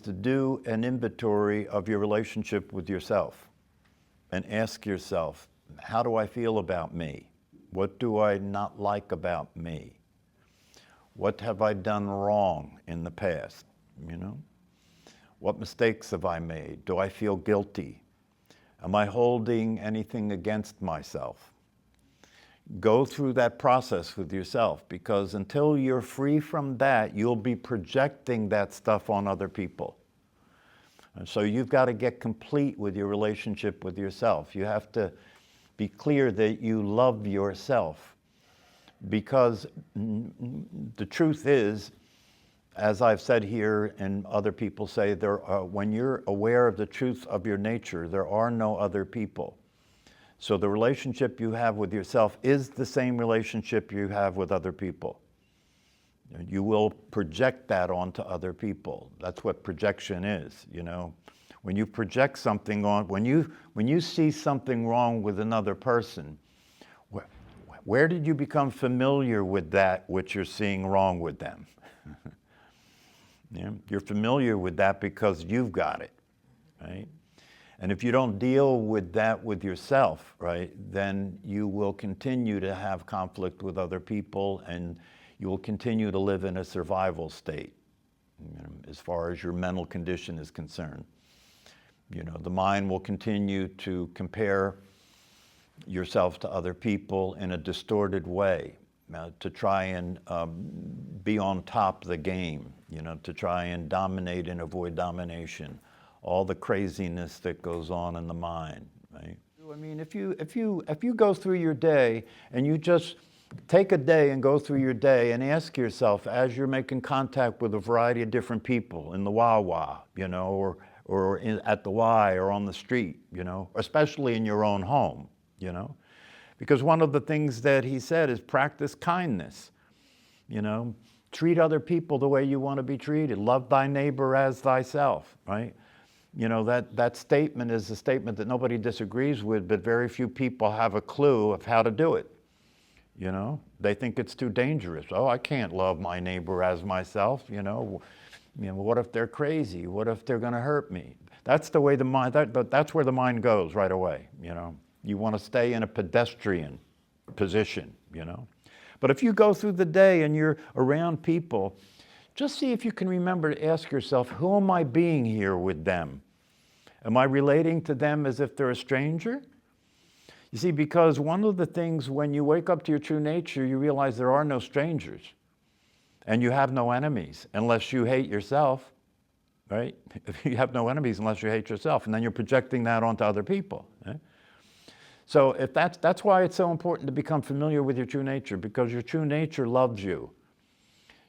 to do an inventory of your relationship with yourself and ask yourself, how do I feel about me? What do I not like about me? What have I done wrong in the past? What mistakes have I made? Do I feel guilty? Am I holding anything against myself? Go through that process with yourself, because until you're free from that, you'll be projecting that stuff on other people. And so you've got to get complete with your relationship with yourself. You have to be clear that you love yourself, because the truth is, as I've said here and other people say, when you're aware of the truth of your nature, there are no other people. So the relationship you have with yourself is the same relationship you have with other people. You will project that onto other people. That's what projection is, When you project something on, when you see something wrong with another person, where did you become familiar with that which you're seeing wrong with them? You're familiar with that because you've got it, right? And if you don't deal with that with yourself, right, then you will continue to have conflict with other people, and you will continue to live in a survival state, as far as your mental condition is concerned. The mind will continue to compare yourself to other people in a distorted way, to try and be on top of the game, to try and dominate and avoid domination. All the craziness that goes on in the mind, right? I mean, if you go through your day and you just take a day and go through your day and ask yourself, as you're making contact with a variety of different people in the Wawa, or at the Y or on the street, especially in your own home, because one of the things that he said is practice kindness, treat other people the way you want to be treated, love thy neighbor as thyself, right? That statement is a statement that nobody disagrees with, but very few people have a clue of how to do it. They think it's too dangerous. Oh, I can't love my neighbor as myself, what if they're crazy? What if they're going to hurt me? That's the way the mind, that's where the mind goes right away, You want to stay in a pedestrian position, But if you go through the day and you're around people, just see if you can remember to ask yourself, who am I being here with them? Am I relating to them as if they're a stranger? You see, because one of the things when you wake up to your true nature, you realize there are no strangers and you have no enemies unless you hate yourself, right? You have no enemies unless you hate yourself, and then you're projecting that onto other people. Right? So if that's why it's so important to become familiar with your true nature, because your true nature loves you.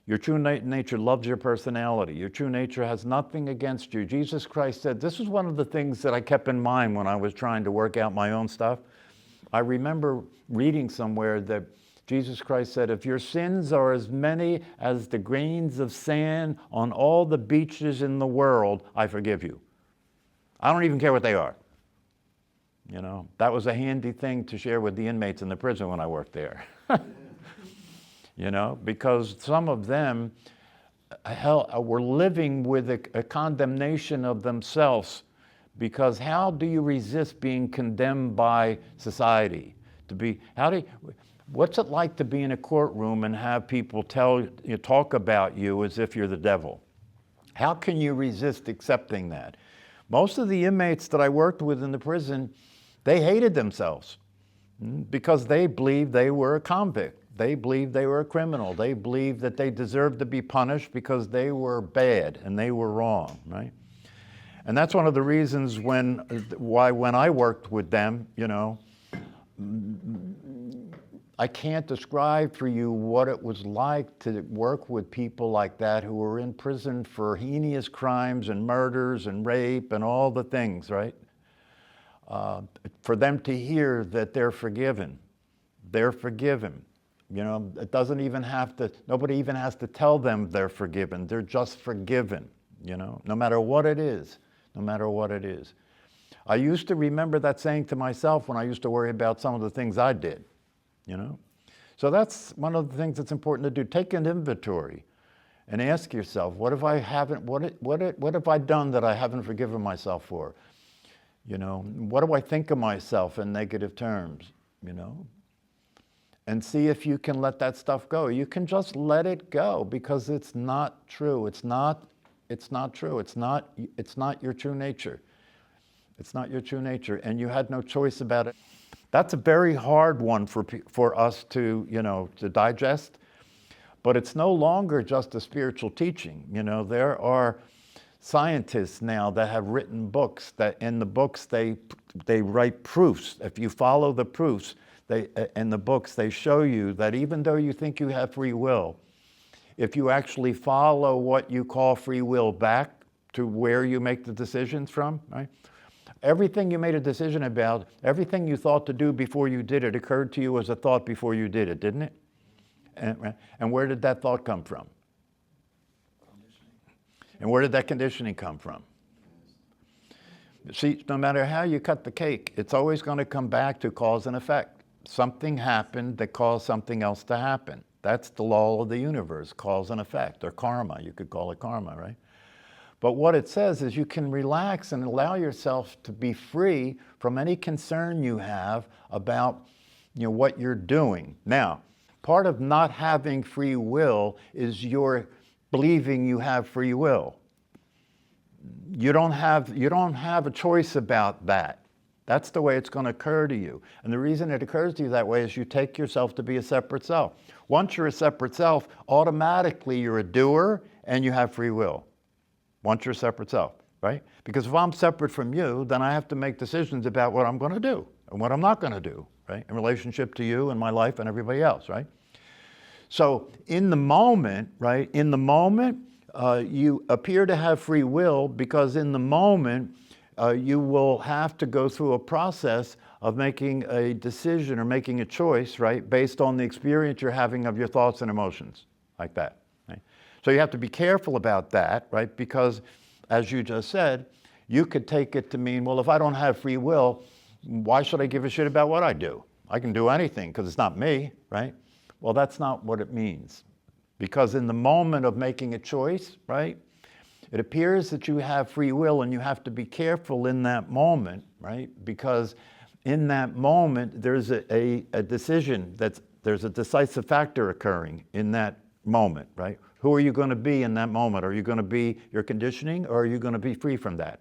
Your true nature loves your personality. Your true nature has nothing against you. Jesus Christ said, this is one of the things that I kept in mind when I was trying to work out my own stuff. I remember reading somewhere that Jesus Christ said, if your sins are as many as the grains of sand on all the beaches in the world, I forgive you. I don't even care what they are. That was a handy thing to share with the inmates in the prison when I worked there. Because some of them were living with a condemnation of themselves, because how do you resist being condemned by society? What's it like to be in a courtroom and have people talk about you as if you're the devil? How can you resist accepting that? Most of the inmates that I worked with in the prison, they hated themselves because they believed they were a convict. They believed they were a criminal. They believed that they deserved to be punished because they were bad and they were wrong, right? And that's one of the reasons why when I worked with them, I can't describe for you what it was like to work with people like that who were in prison for heinous crimes and murders and rape and all the things, right? For them to hear that they're forgiven. They're forgiven. It doesn't even nobody even has to tell them they're forgiven. They're just forgiven, no matter what it is, no matter what it is. I used to remember that saying to myself when I used to worry about some of the things I did, So that's one of the things that's important to do. Take an inventory and ask yourself, what have I done that I haven't forgiven myself for? What do I think of myself in negative terms? And see if you can let that stuff go. You can just let it go because it's not true. It's not true. It's not your true nature. It's not your true nature, and you had no choice about it. That's a very hard one for us to digest, but it's no longer just a spiritual teaching. There are scientists now that have written books that in the books they write proofs. If you follow the proofs, in the books they show you that even though you think you have free will, if you actually follow what you call free will back to where you make the decisions from, right? Everything you made a decision about, everything you thought to do before you did it occurred to you as a thought before you did it, didn't it? And where did that thought come from? And where did that conditioning come from? See, no matter how you cut the cake, it's always going to come back to cause and effect. Something happened that caused something else to happen. That's the law of the universe, cause and effect, or karma. You could call it karma, right? But what it says is you can relax and allow yourself to be free from any concern you have about what you're doing. Now, part of not having free will is your believing you have free will. You don't have a choice about that. That's the way it's going to occur to you. And the reason it occurs to you that way is you take yourself to be a separate self. Once you're a separate self, automatically you're a doer and you have free will. Once you're a separate self, right? Because if I'm separate from you, then I have to make decisions about what I'm going to do and what I'm not going to do, right? In relationship to you and my life and everybody else, right? So in the moment, right? In the moment, you appear to have free will because in the moment, you will have to go through a process of making a decision or making a choice, right? Based on the experience you're having of your thoughts and emotions, like that. So you have to be careful about that, right? Because as you just said, you could take it to mean, well, if I don't have free will, why should I give a shit about what I do? I can do anything because it's not me, right? Well, that's not what it means. Because in the moment of making a choice, right, it appears that you have free will and you have to be careful in that moment, right? Because in that moment, there's a decision, there's a decisive factor occurring in that moment, right? Who are you going to be in that moment? Are you going to be your conditioning or are you going to be free from that?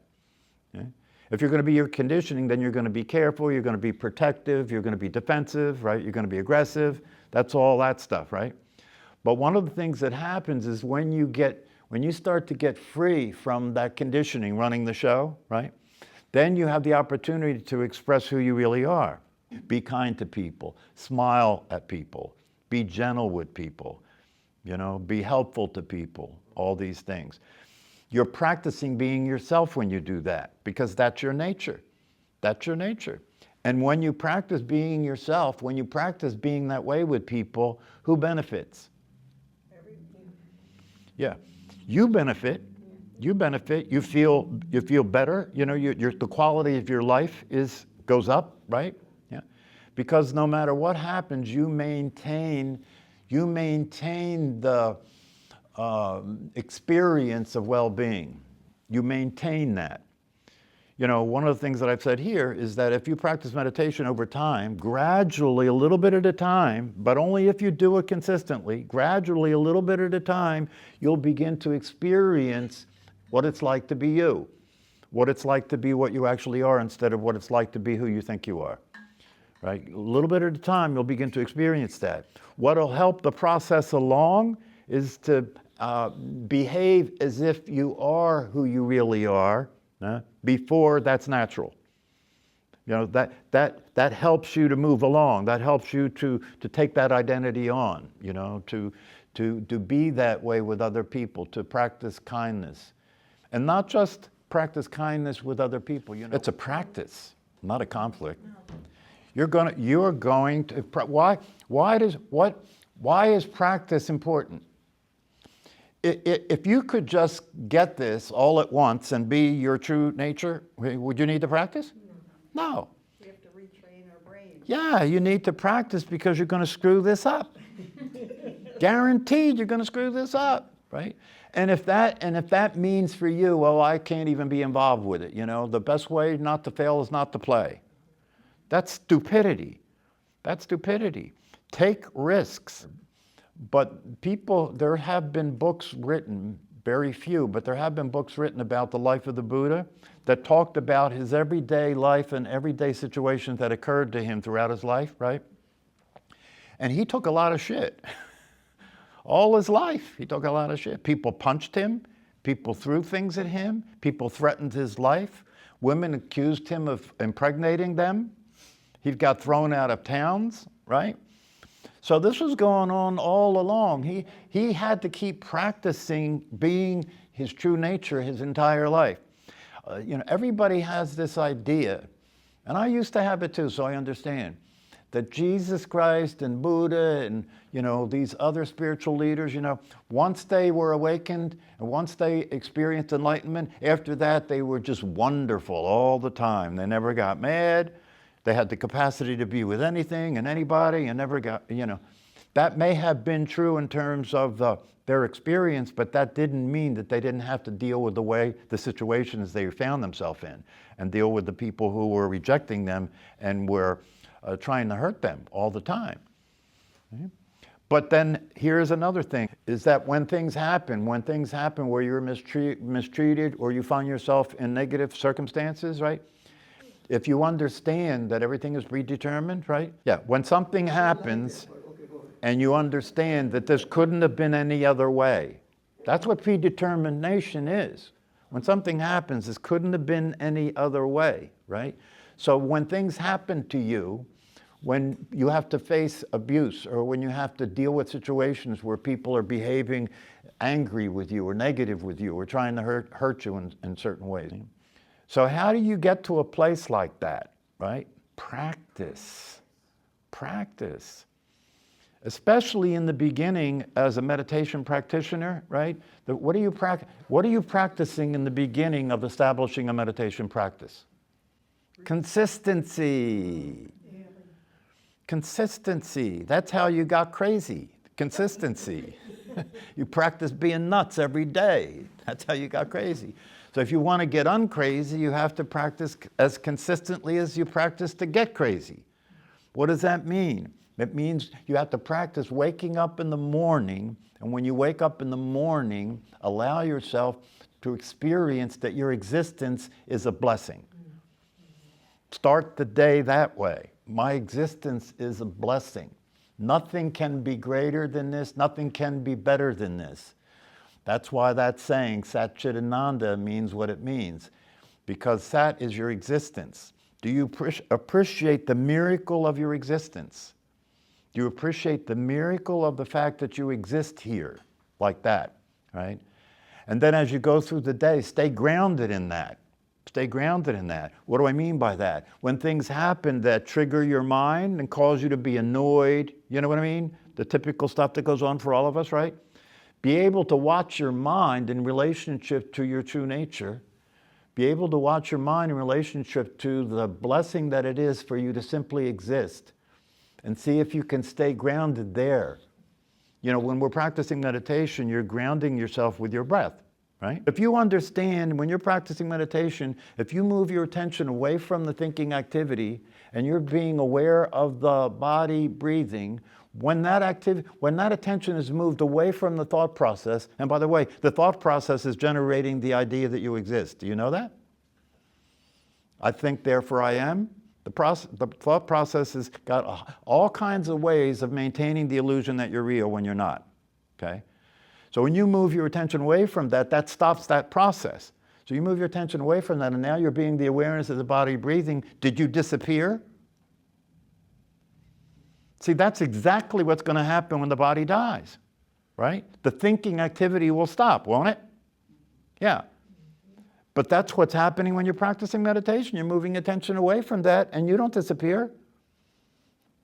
Okay? If you're going to be your conditioning, then you're going to be careful, you're going to be protective, you're going to be defensive, right? You're going to be aggressive. That's all that stuff, right? But one of the things that happens is when you start to get free from that conditioning running the show, right? Then you have the opportunity to express who you really are. Be kind to people, smile at people, be gentle with people, be helpful to people, all these things. You're practicing being yourself when you do that because that's your nature. That's your nature. And when you practice being yourself, when you practice being that way with people, who benefits? Everything. Yeah. You benefit. You benefit. You feel better. The quality of your life goes up, right? Yeah. Because no matter what happens, you maintain the experience of well-being. You maintain that. One of the things that I've said here is that if you practice meditation over time, gradually, a little bit at a time, but only if you do it consistently, gradually, a little bit at a time, you'll begin to experience what it's like to be you, what it's like to be what you actually are instead of what it's like to be who you think you are. Right? A little bit at a time, you'll begin to experience that. What'll help the process along is to behave as if you are who you really are before that's natural. That helps you to move along. That helps you to take that identity on. To be that way with other people, to practice kindness, and not just practice kindness with other people. It's a practice, not a conflict. You're going to. Why is practice important? If you could just get this all at once and be your true nature, would you need to practice? No. We have to retrain our brains. Yeah, you need to practice because you're going to screw this up. Guaranteed you're going to screw this up. right? And if that means for you, well, I can't even be involved with it, the best way not to fail is not to play. That's stupidity. That's stupidity. Take risks. But there have been books written, very few, but there have been books written about the life of the Buddha that talked about his everyday life and everyday situations that occurred to him throughout his life, right? And he took a lot of shit. All his life, he took a lot of shit. People punched him. People threw things at him. People threatened his life. Women accused him of impregnating them. He got thrown out of towns, right? So this was going on all along. He had to keep practicing being his true nature his entire life. Everybody has this idea, and I used to have it too, so I understand, that Jesus Christ and Buddha and, these other spiritual leaders, once they were awakened and once they experienced enlightenment, after that they were just wonderful all the time. They never got mad. They had the capacity to be with anything and anybody and never got, That may have been true in terms of their experience, but that didn't mean that they didn't have to deal with the situations they found themselves in and deal with the people who were rejecting them and were trying to hurt them all the time. Okay? But then here's another thing, is that when things happen where you're mistreated or you find yourself in negative circumstances, right? If you understand that everything is predetermined, right? Yeah, when something happens and you understand that this couldn't have been any other way, that's what predetermination is. When something happens, this couldn't have been any other way, right? So when things happen to you, when you have to face abuse or when you have to deal with situations where people are behaving angry with you or negative with you or trying to hurt you in certain ways. So how do you get to a place like that, right? Practice. Practice. Especially in the beginning as a meditation practitioner, right? What are you practicing in the beginning of establishing a meditation practice? Consistency. Consistency. That's how you got crazy. Consistency. You practice being nuts every day. That's how you got crazy. So if you want to get uncrazy, you have to practice as consistently as you practice to get crazy. What does that mean? It means you have to practice waking up in the morning, and when you wake up in the morning, allow yourself to experience that your existence is a blessing. Start the day that way. My existence is a blessing. Nothing can be greater than this. Nothing can be better than this. That's why that saying, Sat Chit Ananda, means what it means. Because Sat is your existence. Do you appreciate the miracle of your existence? Do you appreciate the miracle of the fact that you exist here, like that, right? And then as you go through the day, stay grounded in that. Stay grounded in that. What do I mean by that? When things happen that trigger your mind and cause you to be annoyed, you know what I mean? The typical stuff that goes on for all of us, right? Be able to watch your mind in relationship to your true nature. Be able to watch your mind in relationship to the blessing that it is for you to simply exist. And see if you can stay grounded there. When we're practicing meditation, you're grounding yourself with your breath, right? If you understand, when you're practicing meditation, if you move your attention away from the thinking activity and you're being aware of the body breathing, when that attention is moved away from the thought process, and by the way, the thought process is generating the idea that you exist. Do you know that? I think, therefore I am. The thought process has got all kinds of ways of maintaining the illusion that you're real when you're not, okay? So when you move your attention away from that, that stops that process. So you move your attention away from that, and now you're being the awareness of the body breathing. Did you disappear? See, that's exactly what's going to happen when the body dies, right? The thinking activity will stop, won't it? Yeah. But that's what's happening when you're practicing meditation. You're moving attention away from that, and you don't disappear.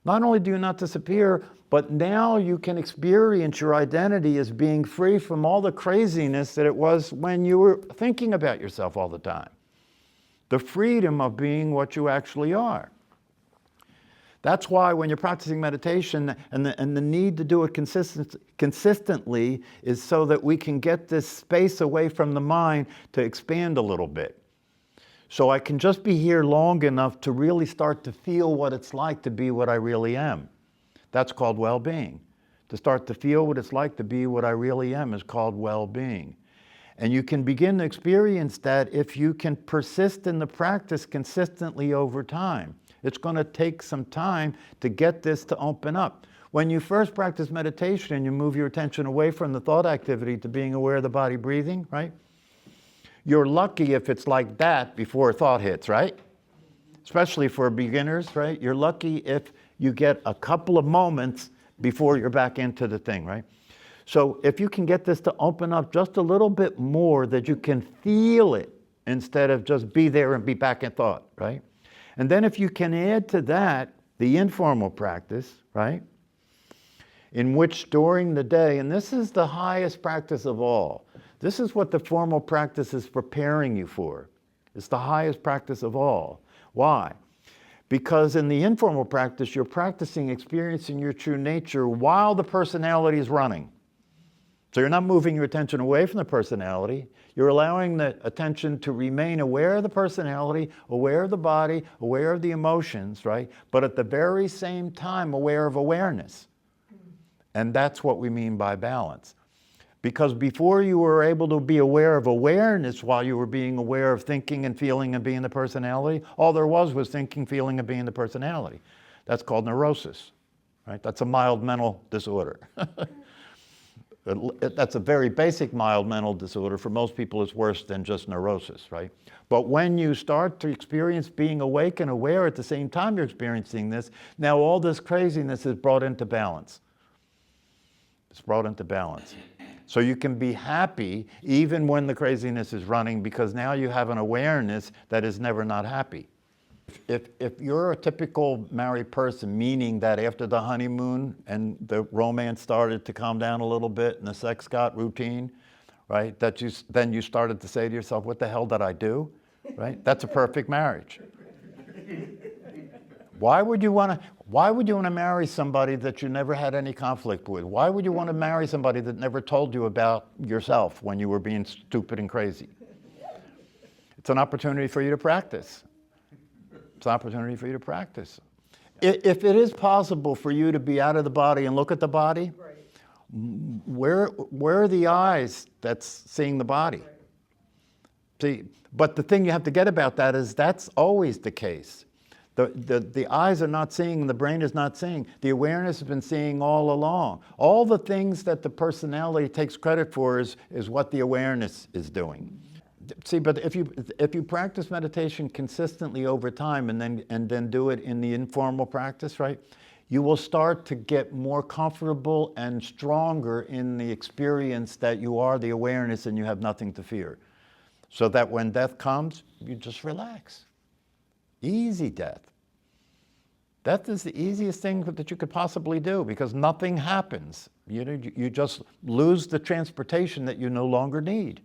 Not only do you not disappear, but now you can experience your identity as being free from all the craziness that it was when you were thinking about yourself all the time. The freedom of being what you actually are. That's why when you're practicing meditation, and the need to do it consistently is so that we can get this space away from the mind to expand a little bit. So I can just be here long enough to really start to feel what it's like to be what I really am. That's called well-being. To start to feel what it's like to be what I really am is called well-being. And you can begin to experience that if you can persist in the practice consistently over time. It's going to take some time to get this to open up. When you first practice meditation and you move your attention away from the thought activity to being aware of the body breathing, right? You're lucky if it's like that before a thought hits, right? Especially for beginners, right? You're lucky if you get a couple of moments before you're back into the thing, right? So if you can get this to open up just a little bit more, that you can feel it instead of just be there and be back in thought, right? And then if you can add to that the informal practice, right? In which during the day, and this is the highest practice of all, this is what the formal practice is preparing you for. It's the highest practice of all. Why? Because in the informal practice, you're practicing experiencing your true nature while the personality is running. So you're not moving your attention away from the personality. You're allowing the attention to remain aware of the personality, aware of the body, aware of the emotions, right? But at the very same time, aware of awareness. And that's what we mean by balance. Because before you were able to be aware of awareness while you were being aware of thinking and feeling and being the personality, all there was thinking, feeling, and being the personality. That's called neurosis, right? That's a mild mental disorder. That's a very basic mild mental disorder. For most people, it's worse than just neurosis, right? But when you start to experience being awake and aware at the same time you're experiencing this, now all this craziness is brought into balance. It's brought into balance. So you can be happy even when the craziness is running, because now you have an awareness that is never not happy. If you're a typical married person, meaning that after the honeymoon and the romance started to calm down a little bit and the sex got routine, right, then you started to say to yourself, what the hell did I do? Right? That's a perfect marriage. Why would you want to marry somebody that you never had any conflict with? Why would you want to marry somebody that never told you about yourself when you were being stupid and crazy? It's an opportunity for you to practice. It's an opportunity for you to practice. If it is possible for you to be out of the body and look at the body, Right. where are the eyes that's seeing the body? Right. See, but the thing you have to get about that is that's always the case. The eyes are not seeing, the brain is not seeing. The awareness has been seeing all along. All the things that the personality takes credit for is what the awareness is doing. See, but if you practice meditation consistently over time and then do it in the informal practice, right, you will start to get more comfortable and stronger in the experience that you are the awareness and you have nothing to fear. So that when death comes, you just relax. Easy death. Death is the easiest thing that you could possibly do because nothing happens. You just lose the transportation that you no longer need.